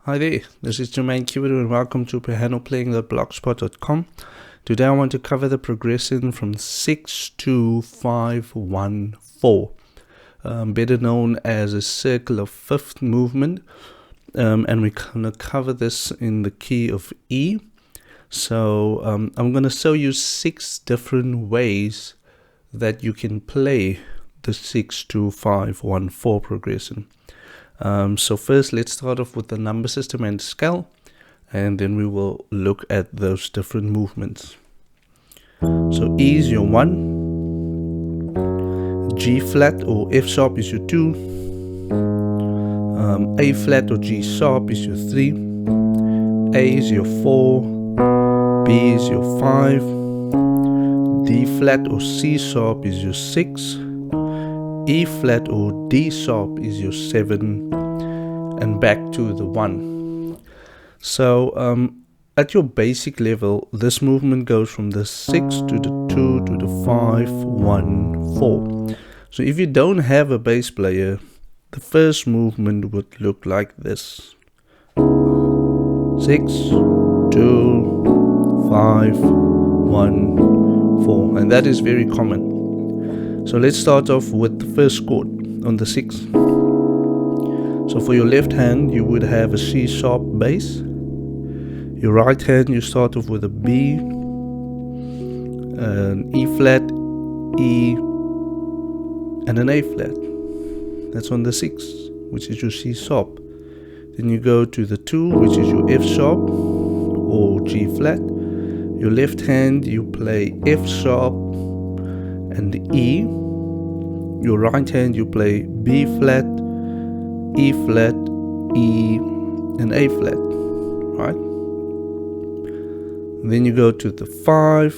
Hi there, this is Jermaine Kiwiru and welcome to pianoplaying.blogspot.com. Today I want to cover the progression from 6 to 5-1-4, better known as a circle of fifth movement, and we're going to cover this in the key of E. So I'm going to show you 6 different ways that you can play the 6 to 5-1-4 progression. So first let's start off with the number system and scale, and then we will look at those different movements. So E is your 1, G flat or F sharp is your 2, A flat or G sharp is your 3, A is your 4, B is your 5, D flat or C sharp is your 6, E flat or D sharp is your 7, and back to the 1. So at your basic level, this movement goes from the 6 to the 2 to the 5-1-4. So if you don't have a bass player, the first movement would look like this: 6, 2, 5, 1, 4, and that is very common. So let's start off with the first chord on the 6. So for your left hand, you would have a C sharp bass. Your right hand, you start off with a B, an E flat, E, and an A flat. That's on the 6, which is your C sharp. Then you go to the 2, which is your F sharp or G flat. Your left hand, you play F sharp and E. Your right hand, you play B flat, E flat, E, and A flat, right? Then you go to the 5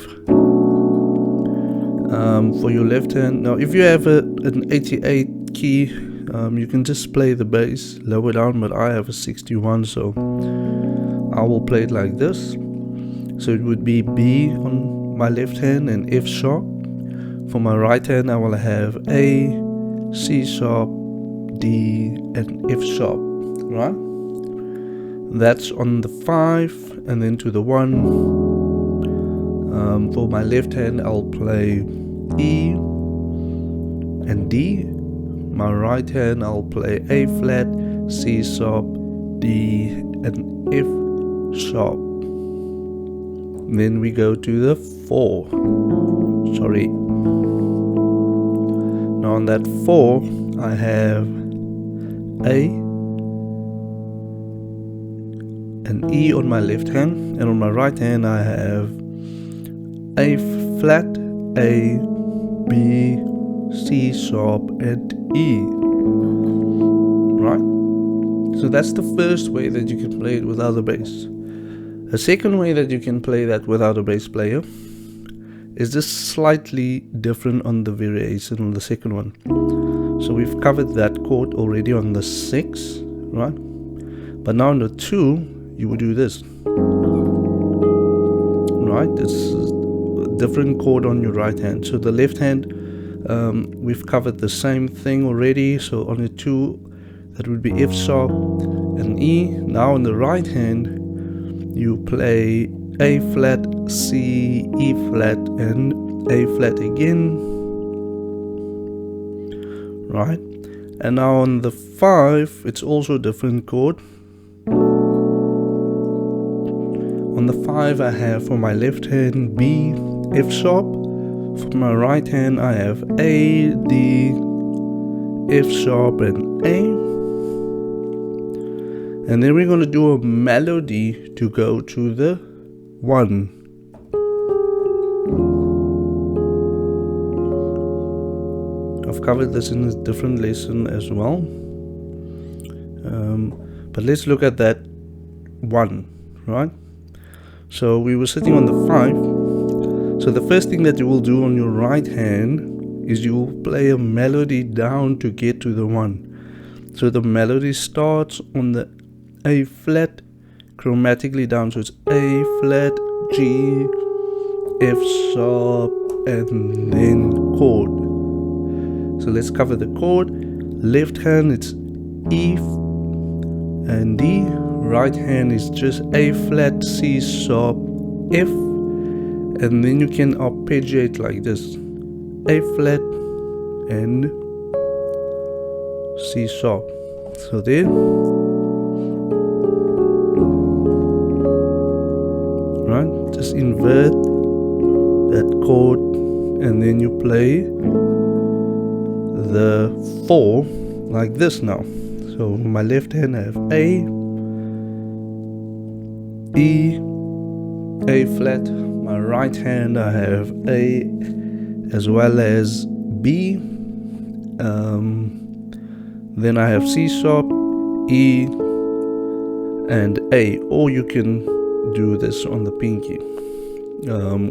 for your left hand. Now if you have an 88 key, you can just play the bass lower down, but I have a 61, so I will play it like this. So it would be B on my left hand and F sharp. For my right hand, I will have A, C sharp, D, and F sharp, right? That's on the 5, and then to the 1. For my left hand, I'll play E and D. My right hand, I'll play A flat, C sharp, D, and F sharp. Then we go to the 4. Sorry. Now on that 4, I have A and E on my left hand, and on my right hand I have A flat, A, B, C sharp, and E. Right? So that's the first way that you can play it without a bass. A second way that you can play that without a bass player is just slightly different on the variation on the second one. So we've covered that chord already on the 6, right? But now on the 2, you would do this, right? It's a different chord on your right hand. So the left hand, we've covered the same thing already. So on the 2, that would be F sharp and E. Now on the right hand, you play A flat, C, E flat, and A flat again, right? And now on the 5, it's also a different chord. On the 5, I have for my left hand B, F sharp. For my right hand, I have A, D, F sharp, and A. And then we're going to do a melody to go to the 1. I've covered this in a different lesson as well. But let's look at that 1, right? So we were sitting on the 5. So the first thing that you will do on your right hand is you will play a melody down to get to the 1. So the melody starts on the A flat, chromatically down, so it's A flat, G, F sharp, and then chord. So let's cover the chord. Left hand, it's E and D. right hand is just A flat, C sharp, F, and then you can arpeggiate like this: A flat and C sharp. So there. Right? Just invert that chord, and then you play the 4 like this now. So on my left hand I have A, E, A flat. My right hand I have A as well as B. Then I have C sharp, E, and A. Or you can do this on the pinky,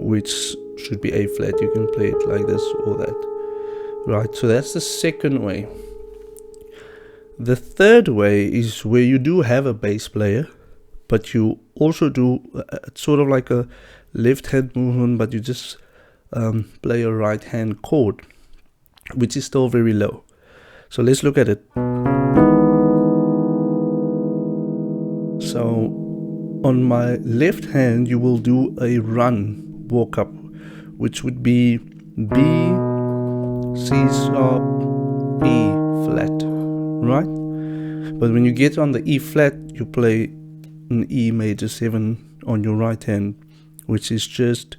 which should be A flat. You can play it like this or that. Right, so that's the second way. The third way is where you do have a bass player, but you also do sort of like a left hand movement, but you just play a right hand chord, which is still very low. So let's look at it. So on my left hand you will do a run walk up, which would be B, C sharp, E flat, right? But when you get on the E flat, you play an E major 7 on your right hand, which is just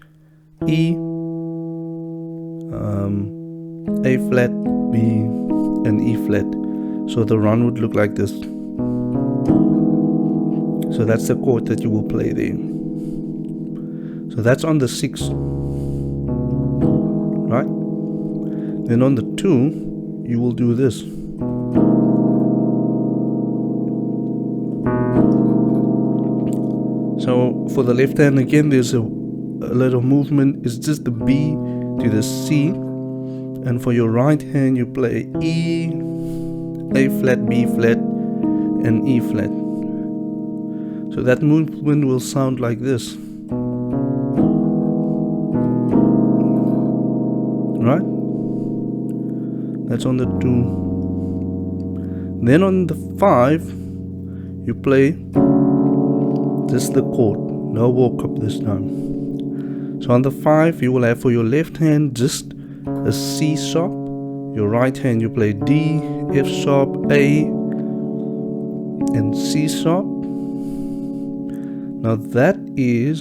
E, A flat, B, and E flat. So the run would look like this. So that's the chord that you will play there. So that's on the 6, right? Then on the 2, you will do this. So for the left hand again, there's a little movement. It's just the B to the C. And for your right hand, you play E, A flat, B flat, and E flat. So that movement will sound like this. Right? That's on the 2. Then on the 5, you play just the chord. No walk up this time. So on the 5, you will have for your left hand just a C sharp. Your right hand, you play D, F sharp, A, and C sharp. Now that is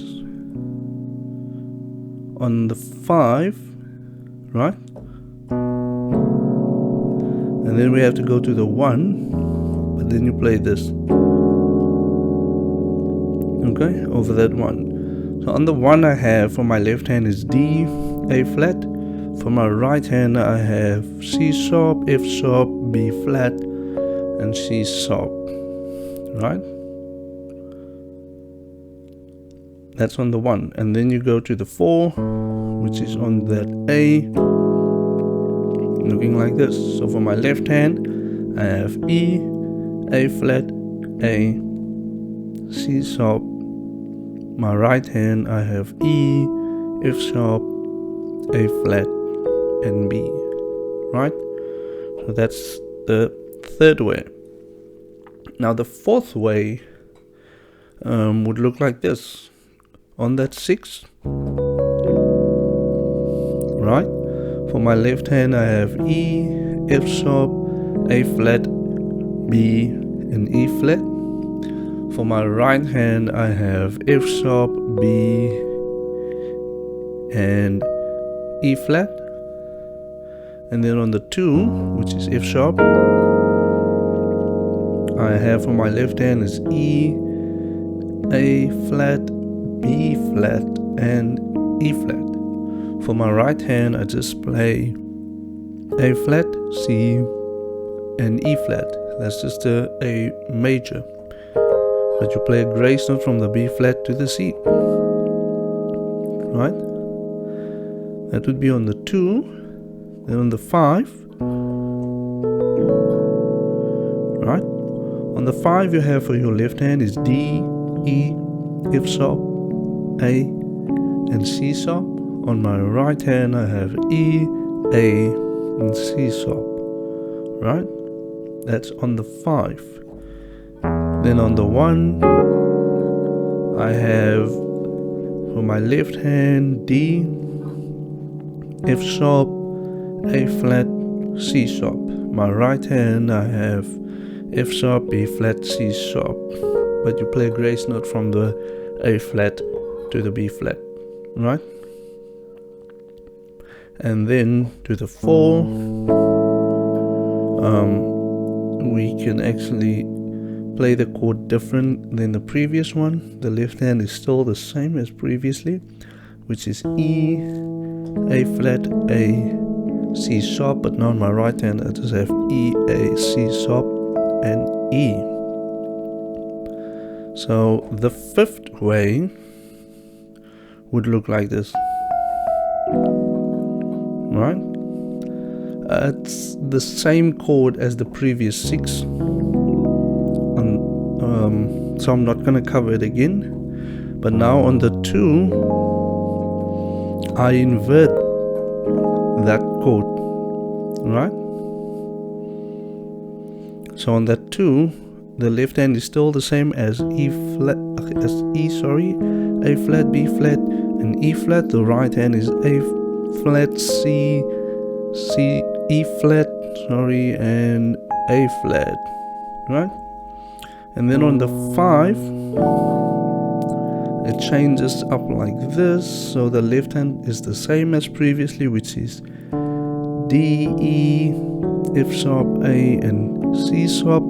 on the 5, right? And then we have to go to the 1, but then you play this. Okay, over that 1. So on the 1 I have for my left hand is D, A flat. For my right hand I have C sharp, F sharp, B flat, and C sharp, right? That's on the 1. And then you go to the 4, which is on that A, looking like this. So for my left hand I have E, A flat, A, C sharp. My right hand I have E, F sharp, A flat, and B, right? So that's the third way. Now the fourth way would look like this. On that 6, right? For my left hand I have E, F sharp, A flat, B, and E flat. For my right hand I have F sharp, B, and E flat. And then on the 2, which is F sharp, I have for my left hand is E, A flat, B flat, and E flat. For my right hand I just play A flat, C, and E flat. That's just a major. But you play a grace note from the B flat to the C. Right? That would be on the 2. Then on the 5. Right? On the 5 you have for your left hand is D, E, F sharp, A, and C sharp. On my right hand I have E, A, and C sharp. Right? That's on the 5. Then on the 1 I have for my left hand D, F sharp, A flat, C sharp. My right hand I have F sharp, B flat, C sharp. But you play a grace note from the A flat to the B flat, right? And then to the 4, we can actually play the chord different than the previous one. The left hand is still the same as previously, which is E, A flat, A, C sharp, but now on my right hand I just have E, A, C sharp, and E. So the 5th way would look like this, right? It's the same chord as the previous 6. So I'm not going to cover it again, but now on the 2 I invert that chord, right? So on that 2 the left hand is still the same as A flat, B flat, and E flat. The right hand is A flat, C, E flat, and A flat, right? And then on the 5 it changes up like this. So the left hand is the same as previously, which is D, E, F sharp, A, and C sharp.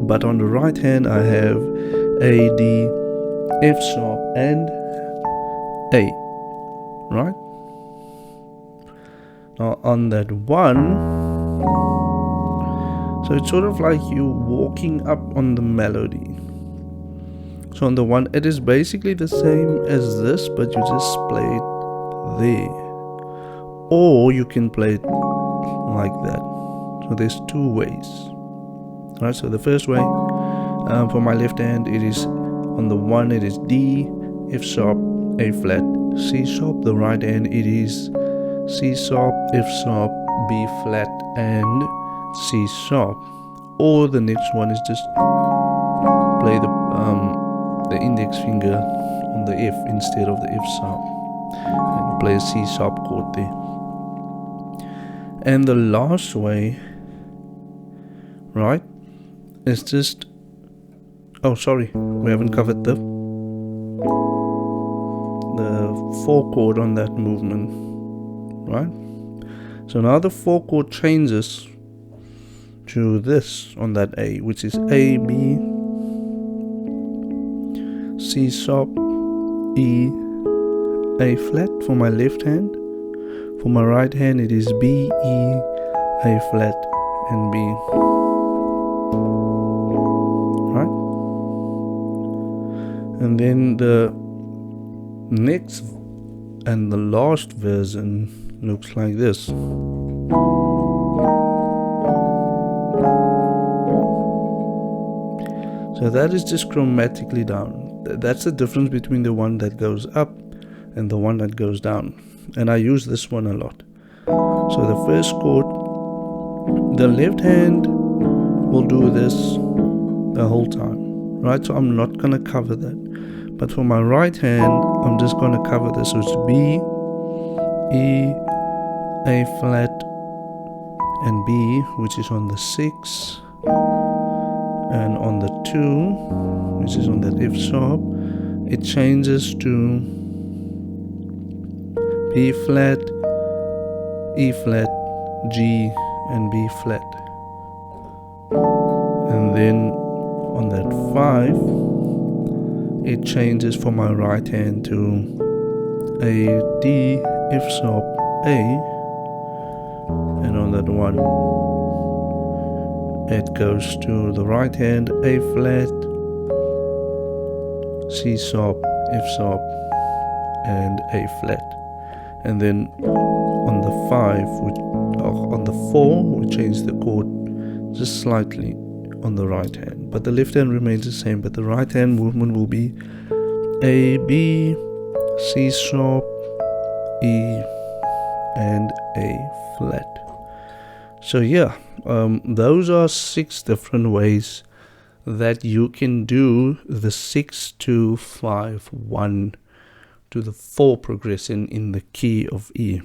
But on the right hand I have A, D, F sharp, and A, right? Now on that 1, so it's sort of like you walking up on the melody. So on the 1 it is basically the same as this, but you just play it there, or you can play it like that. So there's 2 ways, right? So the first way, for my left hand, it is on the 1 it is D, F sharp, A flat, C sharp. The right hand it is C sharp, F sharp, B flat, and C sharp. Or the next one is just play the index finger on the F instead of the F sharp, and play a C sharp chord there. And the last way, right, is just, oh sorry, we haven't covered the 4 chord on that movement, right? So now the 4 chord changes to this on that A, which is A, B, C sharp, E, A flat for my left hand. For my right hand it is B, E, A flat, and B, right? And then the next and the last version looks like this. So that is just chromatically down. That's the difference between the one that goes up and the one that goes down. And I use this one a lot. So the first chord, the left hand will do this the whole time, right? So I'm not going to cover that. But for my right hand, I'm just going to cover this. So it's B, E, A flat, and B, which is on the 6. And on the 2, which is on that F sharp, it changes to B flat, E flat, G, and B flat. And then on that 5, it changes for my right hand to A, D, F sharp, A. And on that 1, it goes to the right hand, A flat, C sharp, F sharp, and A flat. And then on the 5, on the 4, we change the chord just slightly on the right hand, but the left hand remains the same. But the right hand movement will be A, B, C sharp, E, and A flat. So yeah, those are 6 different ways that you can do the 6 2 5 1 to the 4 progression in the key of E.